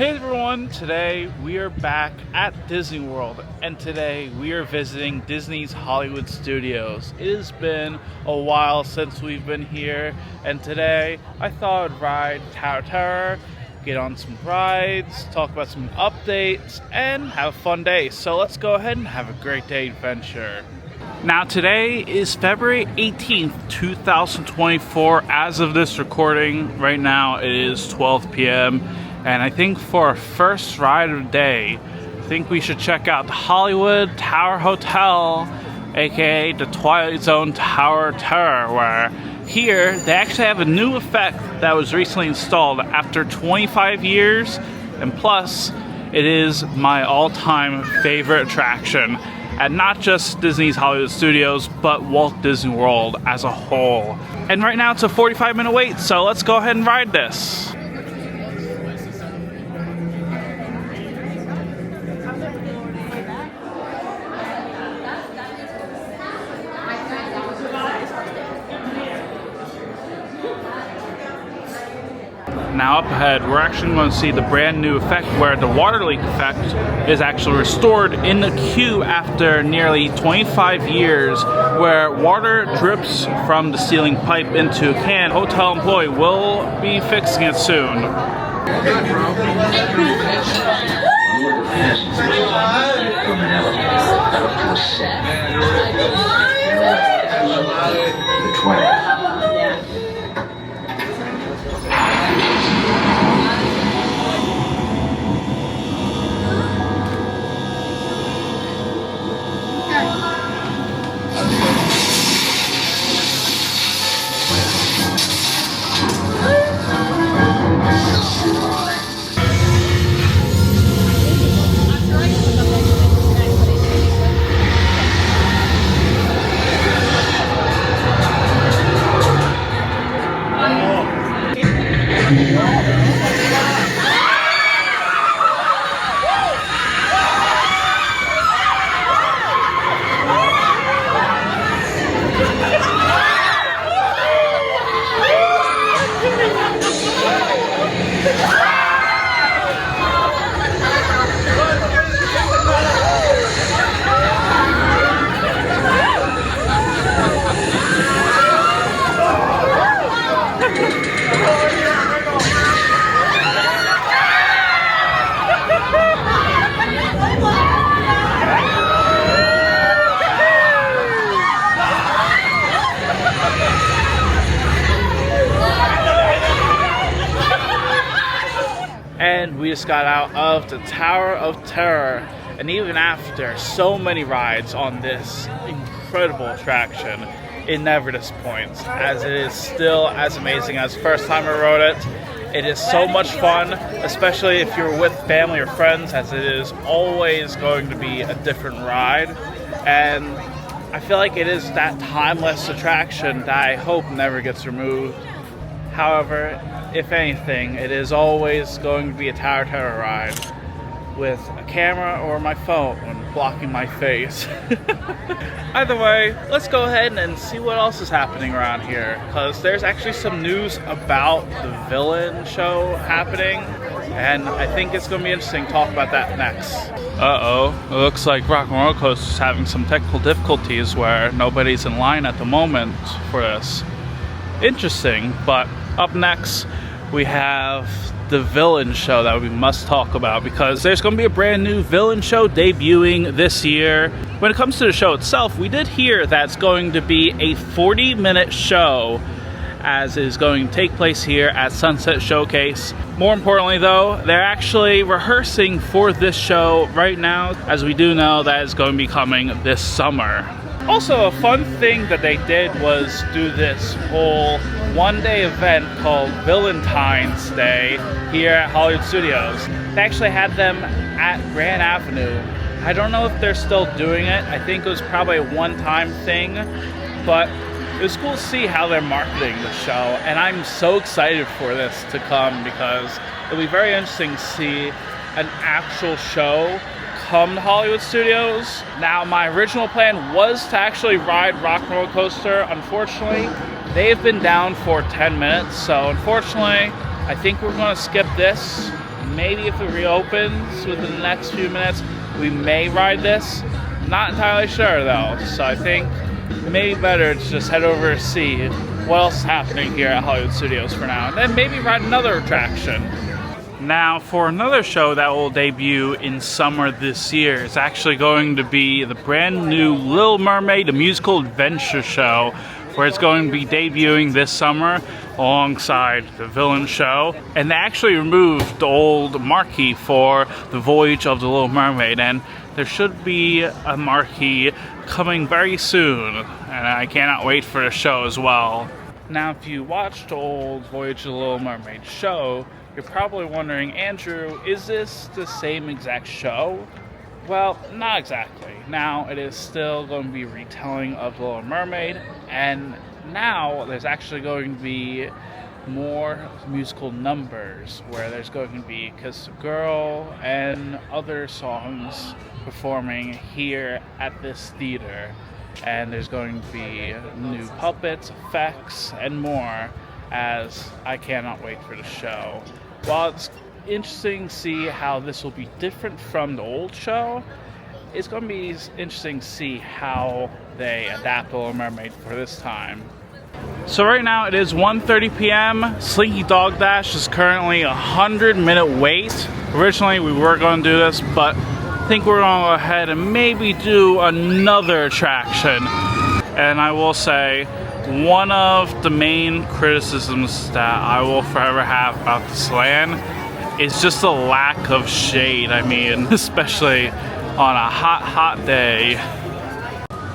Hey everyone, today we are back at Disney World and today we are visiting Disney's Hollywood Studios. It has been a while since we've been here and today I thought I'd ride Tower of Terror, get on some rides, talk about some updates, and have a fun day. So let's go ahead and have a great day adventure. Now today is February 18th, 2024. As of this recording, right now it is 12 p.m. And I think for our first ride of the day, I think we should check out the Hollywood Tower Hotel, aka the Twilight Zone Tower of Terror, where here they actually have a new effect that was recently installed after 25 years, and plus it is my all-time favorite attraction at not just Disney's Hollywood Studios, but Walt Disney World as a whole. And right now it's a 45-minute wait, so let's go ahead and ride this. Now up ahead, we're actually going to see the brand new effect where the water leak effect is actually restored in the queue after nearly 25 years, where water drips from the ceiling pipe into a can. Hotel employee will be fixing it soon. And we just got out of the Tower of Terror, and even after so many rides on this incredible attraction, it never disappoints, as it is still as amazing as the first time I rode it. It is so much fun, especially if you're with family or friends, as it is always going to be a different ride. And I feel like it is that timeless attraction that I hope never gets removed. However, if anything, it is always going to be a Tower of Terror ride with a camera or my phone blocking my face. Either way, let's go ahead and see what else is happening around here, because there's actually some news about the villain show happening, and I think it's going to be interesting to talk about that next. It looks like Rock and Roller Coaster is having some technical difficulties where nobody's in line at the moment for this. Interesting, but up next we have the villain show that we must talk about, because there's going to be a brand new villain show debuting this year. When it comes to the show itself, we did hear that it's going to be a 40-minute show, as is going to take place here at Sunset Showcase. More importantly though, they're actually rehearsing for this show right now, as we do know that it's going to be coming this summer. Also, a fun thing that they did was do this whole one-day event called Valentine's Day here at Hollywood Studios. They actually had them at Grand Avenue. I don't know if they're still doing it. I think it was probably a one-time thing, but it was cool to see how they're marketing the show, and I'm so excited for this to come, because it'll be very interesting to see an actual show come to Hollywood Studios. Now, my original plan was to actually ride Rock and Roller Coaster. Unfortunately, they've been down for 10 minutes, so unfortunately, I think we're going to skip this. maybe if it reopens within the next few minutes, we may ride this. Not entirely sure though, so I think it may be better to just head over and see what else is happening here at Hollywood Studios for now, and then maybe ride another attraction. Now, for another show that will debut in summer this year, it's actually going to be the brand new Little Mermaid, the musical adventure show, where it's going to be debuting this summer alongside the villain show. And they actually removed the old marquee for the Voyage of the Little Mermaid, and there should be a marquee coming very soon, and I cannot wait for the show as well. Now, if you watched the old Voyage of the Little Mermaid show, you're probably wondering, Andrew, is this the same exact show? Well, not exactly. Now, it is still going to be a retelling of The Little Mermaid, and now there's actually going to be more musical numbers, where there's going to be Kiss the Girl and other songs performing here at this theater. And there's going to be new puppets, effects, and more, as I cannot wait for the show. While it's interesting to see how this will be different from the old show, it's going to be interesting to see how they adapt The Little Mermaid for this time. So right now it is 1:30 p.m. Slinky Dog Dash is currently a 100-minute wait. Originally we were going to do this, but I think we're going to go ahead and maybe do another attraction. And I will say, one of the main criticisms that I will forever have about this land is just the lack of shade. I mean, especially on a hot day.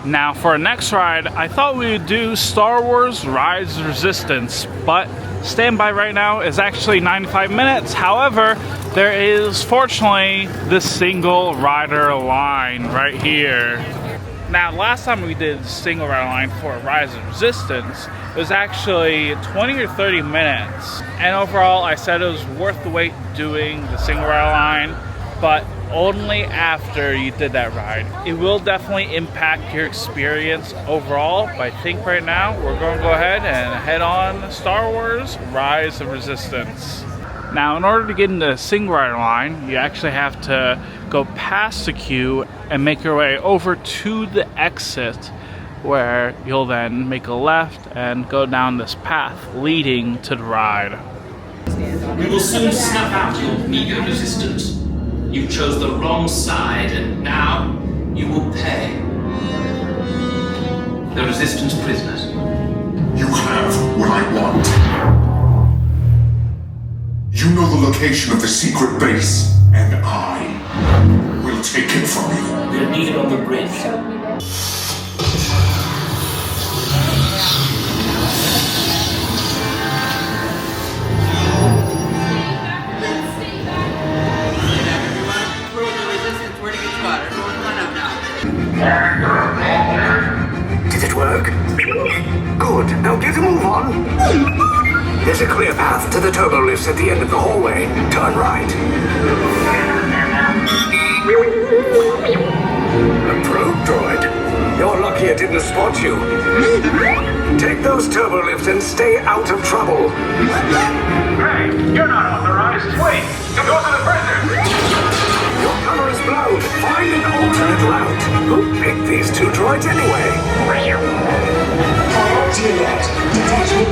Now for our next ride, I thought we would do Star Wars Rise of Resistance, but standby right now is actually 95 minutes. However, there is fortunately this single rider line right here. Now, last time we did single rider line for Rise of Resistance, it was actually 20 or 30 minutes. And overall, I said it was worth the wait doing the single rider line, but only after you did that ride. It will definitely impact your experience overall, but I think right now we're going to go ahead and head on Star Wars Rise of Resistance. Now, in order to get into the single rider line, you actually have to go past the queue and make your way over to the exit, where you'll then make a left and go down this path leading to the ride. We will soon snuff out your meager resistance. You chose the wrong side, and now you will pay. The resistance prisoners. You have what I want. You know the location of the secret base, and I will take it from you. We'll meet it on the bridge. Did it work? Good. Now get a move on. There's a clear path to the turbo lifts at the end of the hallway. Turn right. A probe droid. You're lucky it didn't spot you. Take those turbo lifts and stay out of trouble. Hey, you're not authorized. Wait, go to the prisoners. Your cover is blown. Find an alternate route. Who picked these two droids anyway? Juliet, detachment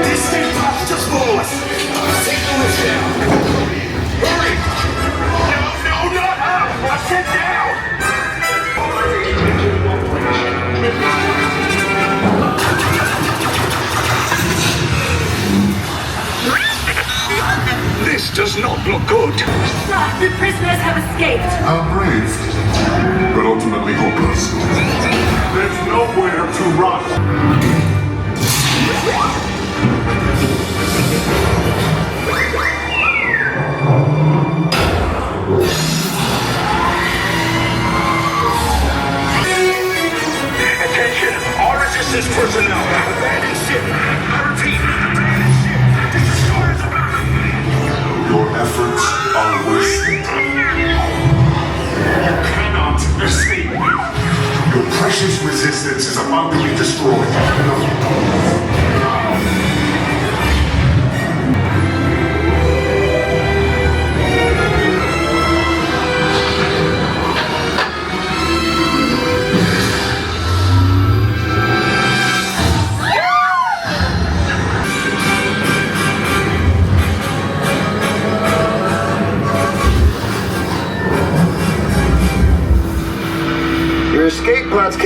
This thing pops just for us. Take the lift down. Hurry! No, not up! I said down! This does not look good. Sir, the prisoners have escaped. How brave, but ultimately hopeless. There's nowhere to run. Attention, all resistance personnel. Abandon ship. I repeat, abandon ship. This destroyer is about to... Your efforts are wasted. You cannot escape. Your precious resistance is about to be destroyed.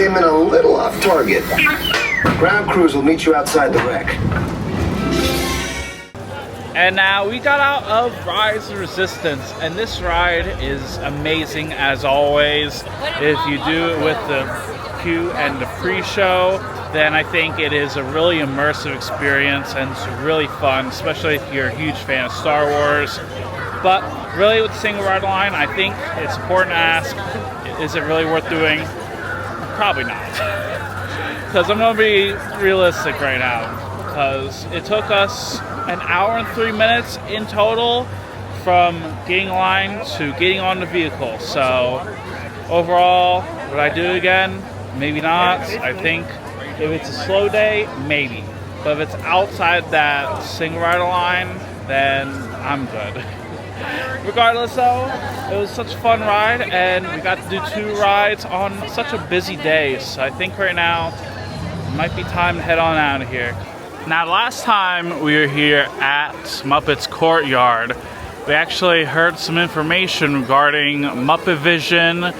came in a little off target. Ground crews will meet you outside the wreck. And now we got out of Rise of Resistance, and this ride is amazing as always. If you do it with the queue and the pre-show, then I think it is a really immersive experience and it's really fun, especially if you're a huge fan of Star Wars. But really with the single ride line, I think it's important to ask, is it really worth doing? Probably not. Because I'm going to be realistic right now. Because it took us an hour and 3 minutes in total from getting in line to getting on the vehicle. So overall, would I do it again? Maybe not. I think if it's a slow day, maybe. But if it's outside that single rider line, then I'm good. Regardless though, it was such a fun ride and we got to do 2 rides on such a busy day. So I think right now it might be time to head on out of here. Now last time we were here at Muppet's Courtyard, we actually heard some information regarding Muppet Vision,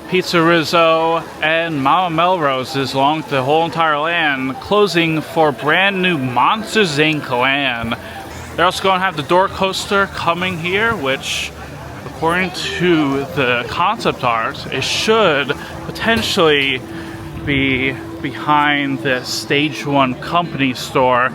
Pizza Rizzo, and Mama Melrose's along the whole entire land closing for brand new Monsters Inc. land. They're also going to have the door coaster coming here, which according to the concept art, it should potentially be behind the Stage 1 company store.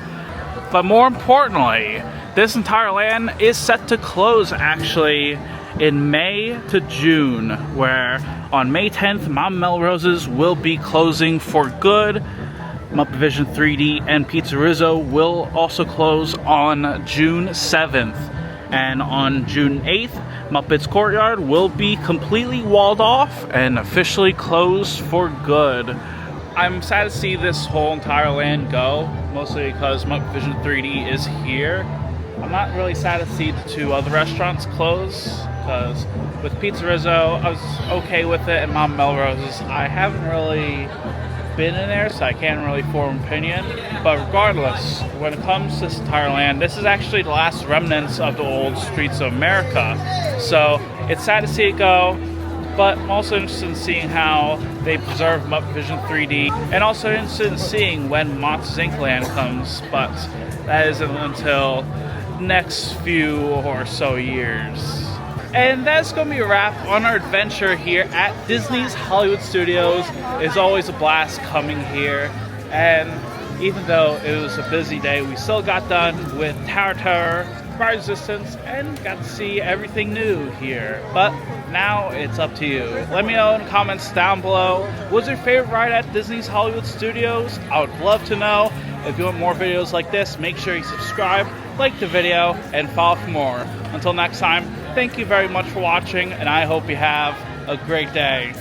But more importantly, this entire land is set to close actually in May to June, where on May 10th, Mama Melrose's will be closing for good. Muppet Vision 3D and Pizza Rizzo will also close on June 7th. And on June 8th, Muppet's Courtyard will be completely walled off and officially closed for good. I'm sad to see this whole entire land go, mostly because Muppet Vision 3D is here. I'm not really sad to see the 2 other restaurants close, because with Pizza Rizzo, I was okay with it, and Mama Melrose's, I haven't really been in there, so I can't really form an opinion. But regardless, when it comes to this entire land, this is actually the last remnants of the old Streets of America. So it's sad to see it go, but I'm also interested in seeing how they preserve Muppet Vision 3D, and also interested in seeing when Monsters Inc. land comes, but that isn't until next few or so years. And that's going to be a wrap on our adventure here at Disney's Hollywood Studios. It's always a blast coming here, and even though it was a busy day, we still got done with Tower Terror, Rise of Resistance, and got to see everything new here. But now it's up to you. Let me know in the comments down below, what's your favorite ride at Disney's Hollywood Studios? I would love to know. If you want more videos like this, make sure you subscribe, like the video, and follow for more. Until next time, thank you very much for watching, and I hope you have a great day.